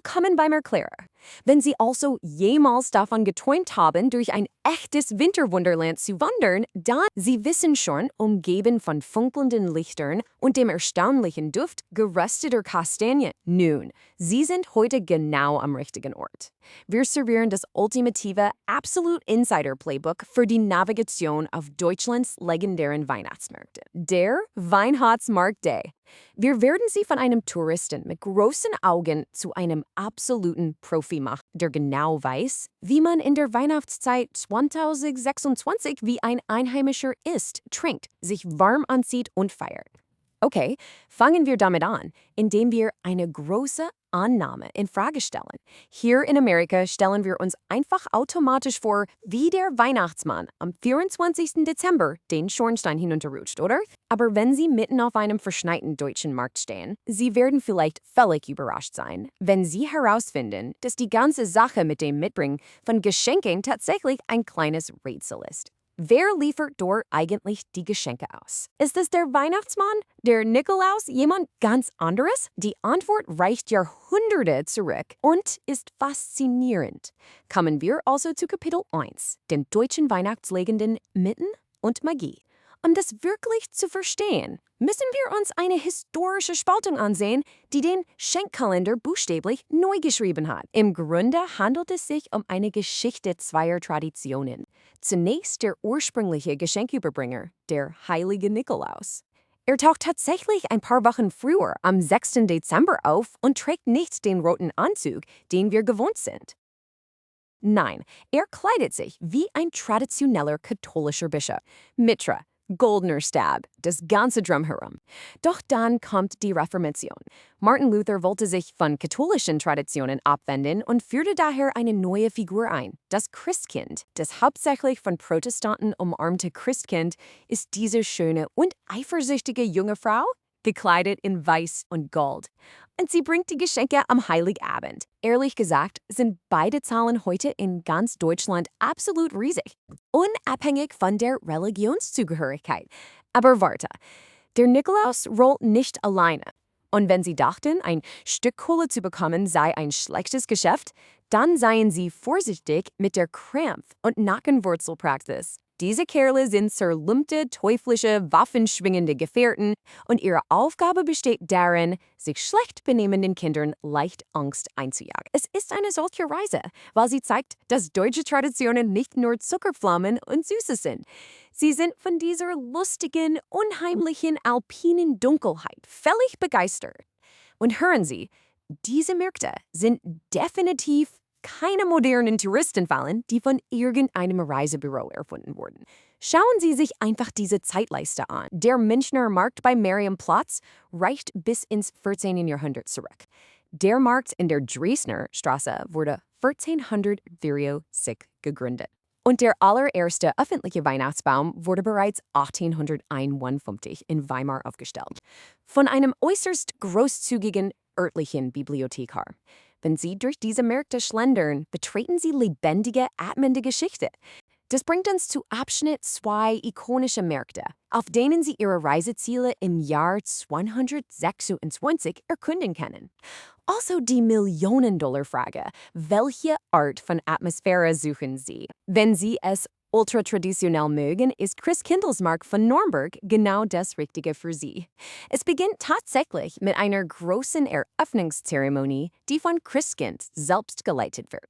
Willkommen beim Erklärer. Wenn Sie also jemals davon geträumt haben, durch ein echtes Winterwunderland zu wandern, dann Sie wissen schon, umgeben von funkelnden Lichtern und dem erstaunlichen Duft gerösteter Kastanie. Nun, Sie sind heute genau am richtigen Ort. Wir servieren das ultimative Absolute Insider-Playbook für die Navigation auf Deutschlands legendären Weihnachtsmärkte, der Weihnachtsmärkte. Wir werden Sie von einem Touristen mit großen Augen zu einem absoluten Profi machen, der genau weiß, wie man in der Weihnachtszeit 2026 wie ein Einheimischer isst, trinkt, sich warm anzieht und feiert. Okay, fangen wir damit an, indem wir eine große Annahme in Frage stellen. Hier in Amerika stellen wir uns einfach automatisch vor, wie der Weihnachtsmann am 24. Dezember den Schornstein hinunterrutscht, oder? Aber wenn Sie mitten auf einem verschneiten deutschen Markt stehen, Sie werden vielleicht völlig überrascht sein, wenn Sie herausfinden, dass die ganze Sache mit dem Mitbringen von Geschenken tatsächlich ein kleines Rätsel ist. Wer liefert dort eigentlich die Geschenke aus? Ist es der Weihnachtsmann, der Nikolaus, jemand ganz anderes? Die Antwort reicht Jahrhunderte zurück und ist faszinierend. Kommen wir also zu Kapitel 1, den deutschen Weihnachtslegenden Mythen und Magie. Um das wirklich zu verstehen, müssen wir uns eine historische Spaltung ansehen, die den Schenkkalender buchstäblich neu geschrieben hat. Im Grunde handelt es sich um eine Geschichte zweier Traditionen. Zunächst der ursprüngliche Geschenküberbringer, der heilige Nikolaus. Er taucht tatsächlich ein paar Wochen früher, am 6. Dezember auf und trägt nicht den roten Anzug, den wir gewohnt sind. Nein, er kleidet sich wie ein traditioneller katholischer Bischof. Mitra, goldener Stab, das ganze Drumherum. Doch dann kommt die Reformation. Martin Luther wollte sich von katholischen Traditionen abwenden und führte daher eine neue Figur ein. Das Christkind, das hauptsächlich von Protestanten umarmte Christkind, ist diese schöne und eifersüchtige junge Frau, gekleidet in Weiß und Gold. Und sie bringt die Geschenke am Heiligabend. Ehrlich gesagt sind beide Zahlen heute in ganz Deutschland absolut riesig, unabhängig von der Religionszugehörigkeit. Aber warte, der Nikolaus rollt nicht alleine. Und wenn Sie dachten, ein Stück Kohle zu bekommen sei ein schlechtes Geschäft, dann seien Sie vorsichtig mit der Krampf- und Nackenwurzelpraxis. Diese Kerle sind zerlumpte, teuflische, waffenschwingende Gefährten und ihre Aufgabe besteht darin, sich schlecht benehmenden Kindern leicht Angst einzujagen. Es ist eine solche Reise, weil sie zeigt, dass deutsche Traditionen nicht nur Zuckerflammen und Süßes sind. Sie sind von dieser lustigen, unheimlichen, alpinen Dunkelheit völlig begeistert. Und hören Sie, diese Märkte sind definitiv keine modernen Touristenfallen, die von irgendeinem Reisebüro erfunden wurden. Schauen Sie sich einfach diese Zeitleiste an. Der Münchner Markt bei Marienplatz reicht bis ins 14. Jahrhundert zurück. Der Markt in der Dresdner Straße wurde 1464 gegründet. Und der allererste öffentliche Weihnachtsbaum wurde bereits 1851 in Weimar aufgestellt. Von einem äußerst großzügigen örtlichen Bibliothekar. Wenn Sie durch diese Märkte schlendern, betreten Sie lebendige, atmende Geschichte. Das bringt uns zu Abschnitt 2 ikonische Märkte, auf denen Sie Ihre Reiseziele im Jahr 226 erkunden können. Also die Millionen-Dollar-Frage: Welche Art von Atmosphäre suchen Sie? Wenn Sie es ultratraditionell mögen, ist Christkindlesmarkt von Nürnberg genau das Richtige für Sie. Es beginnt tatsächlich mit einer großen Eröffnungszeremonie, die von Christkind selbst geleitet wird.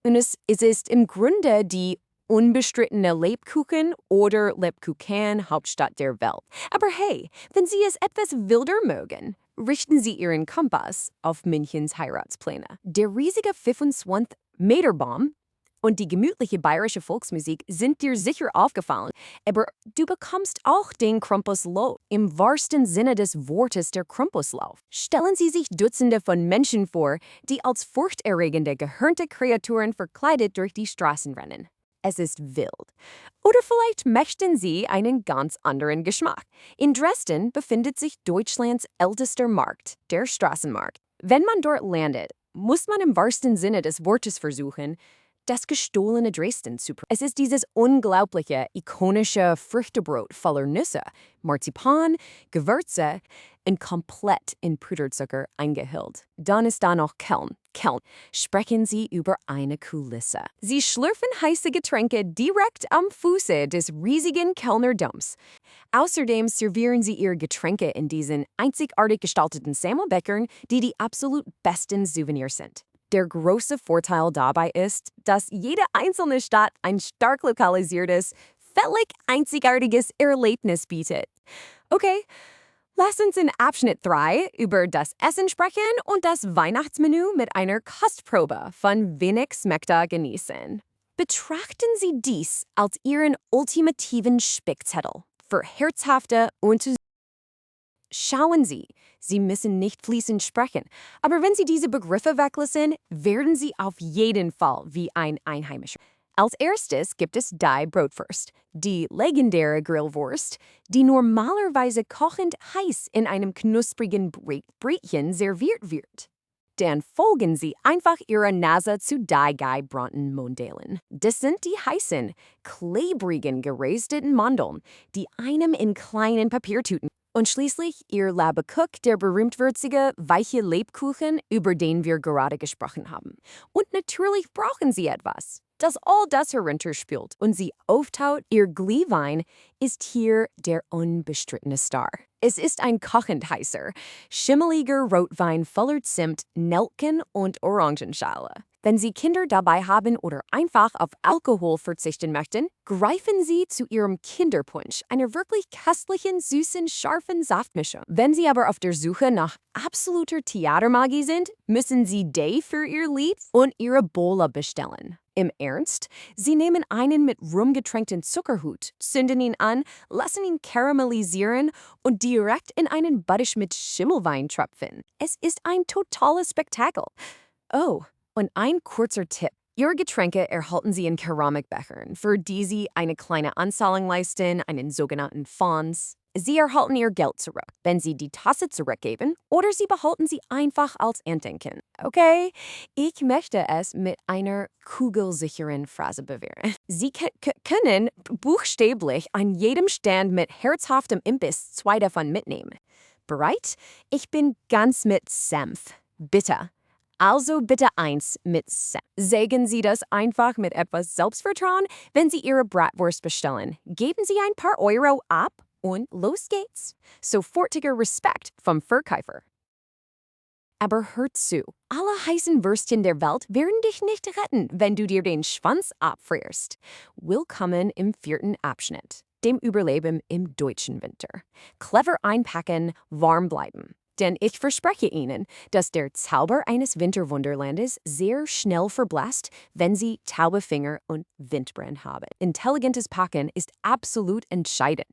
Und es ist im Grunde die unbestrittene Lebkuchen oder Lebkuchen Hauptstadt der Welt. Aber hey, wenn Sie es etwas wilder mögen, richten Sie Ihren Kompass auf Münchens Heiratspläne. Der riesige 25-Meter-Baum und die gemütliche bayerische Volksmusik sind dir sicher aufgefallen, aber du bekommst auch den Krampuslauf, im wahrsten Sinne des Wortes der Krampuslauf. Stellen Sie sich Dutzende von Menschen vor, die als furchterregende, gehörnte Kreaturen verkleidet durch die Straßen rennen. Es ist wild. Oder vielleicht möchten Sie einen ganz anderen Geschmack. In Dresden befindet sich Deutschlands ältester Markt, der Straßenmarkt. Wenn man dort landet, muss man im wahrsten Sinne des Wortes versuchen, das gestohlene Dresden zu. Es ist dieses unglaubliche, ikonische Früchtebrot voller Nüsse, Marzipan, Gewürze und komplett in Puderzucker eingehüllt. Dann ist da noch Kelm. Kellner. Sprechen Sie über eine Kulisse. Sie schlürfen heiße Getränke direkt am Fuße des riesigen Kellnerdoms. Außerdem servieren sie ihre Getränke in diesen einzigartig gestalteten Sammelbechern, die die absolut besten Souvenirs sind. Der große Vorteil dabei ist, dass jede einzelne Stadt ein stark lokalisiertes, völlig einzigartiges Erlebnis bietet. Okay, lass uns in Abschnitt 3 über das Essen sprechen und das Weihnachtsmenü mit einer Kostprobe von Weihnachtsmärkte genießen. Betrachten Sie dies als Ihren ultimativen Spickzettel für herzhafte und Schauen Sie, Sie müssen nicht fließend sprechen, aber wenn Sie diese Begriffe weglassen, werden Sie auf jeden Fall wie ein Einheimischer. Als erstes gibt es die Brotwurst, die legendäre Grillwurst, die normalerweise kochend heiß in einem knusprigen Brätchen serviert wird. Dann folgen Sie einfach Ihrer Nase zu die brannten Mondelen. Das sind die heißen, klebrigen gerösteten Mandeln, die einem in kleinen Papiertüten. Und schließlich Ihr Labekuck, der berühmt-würzige, weiche Lebkuchen, über den wir gerade gesprochen haben. Und natürlich brauchen Sie etwas, das all das herunterspült und Sie auftaut. Ihr Glühwein ist hier der unbestrittene Star. Es ist ein kochend heißer, schimmeliger Rotwein voller Zimt, Nelken und Orangenschale. Wenn Sie Kinder dabei haben oder einfach auf Alkohol verzichten möchten, greifen Sie zu Ihrem Kinderpunsch, einer wirklich köstlichen, süßen, scharfen Saftmischung. Wenn Sie aber auf der Suche nach absoluter Theatermagie sind, müssen Sie Day für Ihr Lied und Ihre Bola bestellen. Im Ernst? Sie nehmen einen mit Rum getränkten Zuckerhut, zünden ihn an, lassen ihn karamellisieren und direkt in einen Bottich mit Schimmelwein tröpfeln. Es ist ein totales Spektakel. Oh, und ein kurzer Tipp. Ihre Getränke erhalten Sie in Keramikbechern, für die Sie eine kleine Anzahlung leisten, einen sogenannten Fonds. Sie erhalten Ihr Geld zurück, wenn Sie die Tasse zurückgeben, oder Sie behalten sie einfach als Andenken. Okay? Ich möchte es mit einer kugelsicheren Phrase bewähren. Sie können buchstäblich an jedem Stand mit herzhaftem Imbiss 2 davon mitnehmen. Bereit? Ich bin ganz mit Senf. Bitte. Also bitte 1 mit Senf. Sägen Sie das einfach mit etwas Selbstvertrauen, wenn Sie Ihre Bratwurst bestellen. Geben Sie ein paar Euro ab und los geht's. Sofortiger Respekt vom Verkäufer. Aber hör zu, alle heißen Würstchen der Welt werden dich nicht retten, wenn du dir den Schwanz abfrierst. Willkommen im 4. Abschnitt, dem Überleben im deutschen Winter. Clever einpacken, warm bleiben. Denn ich verspreche Ihnen, dass der Zauber eines Winterwunderlandes sehr schnell verblasst, wenn Sie taube Finger und Windbrand haben. Intelligentes Packen ist absolut entscheidend.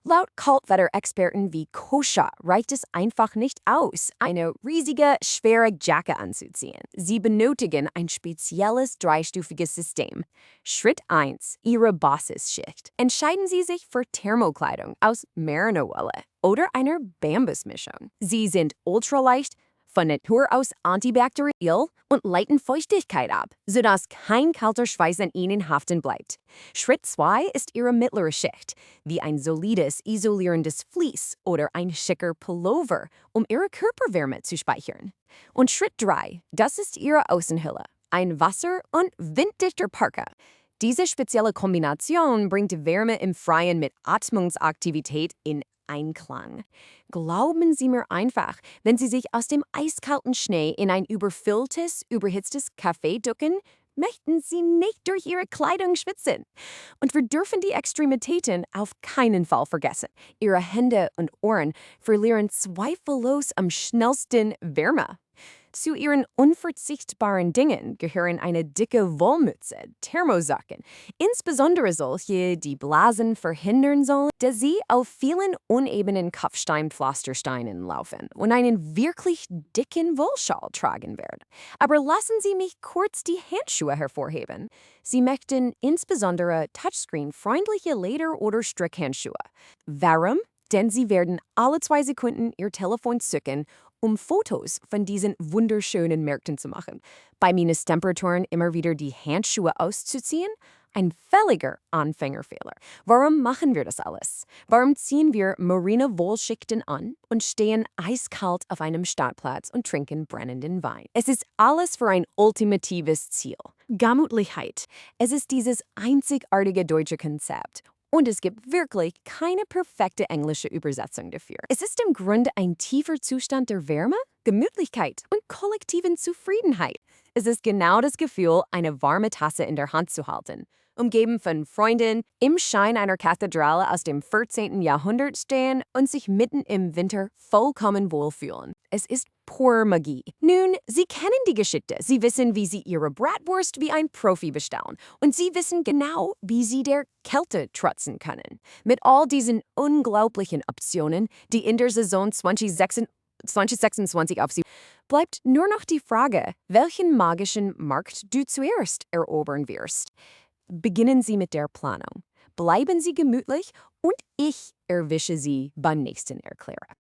Laut Kaltwetter-Experten wie Koscha reicht es einfach nicht aus, eine riesige, schwere Jacke anzuziehen. Sie benötigen ein spezielles dreistufiges System. Schritt 1. Ihre Basisschicht. Entscheiden Sie sich für Thermokleidung aus Merino-Wolle oder einer Bambusmischung. Sie sind ultraleicht, von Natur aus antibakteriell und leiten Feuchtigkeit ab, sodass kein kalter Schweiß an ihnen haften bleibt. Schritt 2 ist ihre mittlere Schicht, wie ein solides, isolierendes Vlies oder ein schicker Pullover, um ihre Körperwärme zu speichern. Und Schritt 3, das ist ihre Außenhülle, ein wasser- und winddichter Parka. Diese spezielle Kombination bringt Wärme im Freien mit Atmungsaktivität in Einklang. Glauben Sie mir einfach, wenn Sie sich aus dem eiskalten Schnee in ein überfülltes, überhitztes Café ducken, möchten Sie nicht durch Ihre Kleidung schwitzen. Und wir dürfen die Extremitäten auf keinen Fall vergessen. Ihre Hände und Ohren verlieren zweifellos am schnellsten Wärme. Zu Ihren unverzichtbaren Dingen gehören eine dicke Wollmütze, Thermosocken, insbesondere solche, die Blasen verhindern sollen, dass Sie auf vielen unebenen Kopfsteinpflastersteinen laufen und einen wirklich dicken Wollschal tragen werden. Aber lassen Sie mich kurz die Handschuhe hervorheben. Sie möchten insbesondere Touchscreen-freundliche Leder- oder Strickhandschuhe. Warum? Denn Sie werden alle 2 Sekunden Ihr Telefon zücken, um Fotos von diesen wunderschönen Märkten zu machen. Bei Minustemperaturen immer wieder die Handschuhe auszuziehen? Ein völliger Anfängerfehler. Warum machen wir das alles? Warum ziehen wir Merino-Wollschichten an und stehen eiskalt auf einem Stadtplatz und trinken brennenden Wein? Es ist alles für ein ultimatives Ziel. Gemütlichkeit. Es ist dieses einzigartige deutsche Konzept. Und es gibt wirklich keine perfekte englische Übersetzung dafür. Es ist im Grunde ein tiefer Zustand der Wärme, Gemütlichkeit und kollektiven Zufriedenheit. Es ist genau das Gefühl, eine warme Tasse in der Hand zu halten, umgeben von Freunden, im Schein einer Kathedrale aus dem 14. Jahrhundert stehen und sich mitten im Winter vollkommen wohlfühlen. Es ist pure Magie. Nun, Sie kennen die Geschichte. Sie wissen, wie Sie Ihre Bratwurst wie ein Profi bestellen. Und Sie wissen genau, wie Sie der Kälte trotzen können. Mit all diesen unglaublichen Optionen, die in der Saison 2026 auf Sie bleibt nur noch die Frage, welchen magischen Markt du zuerst erobern wirst. Beginnen Sie mit der Planung. Bleiben Sie gemütlich und ich erwische Sie beim nächsten Erklärer.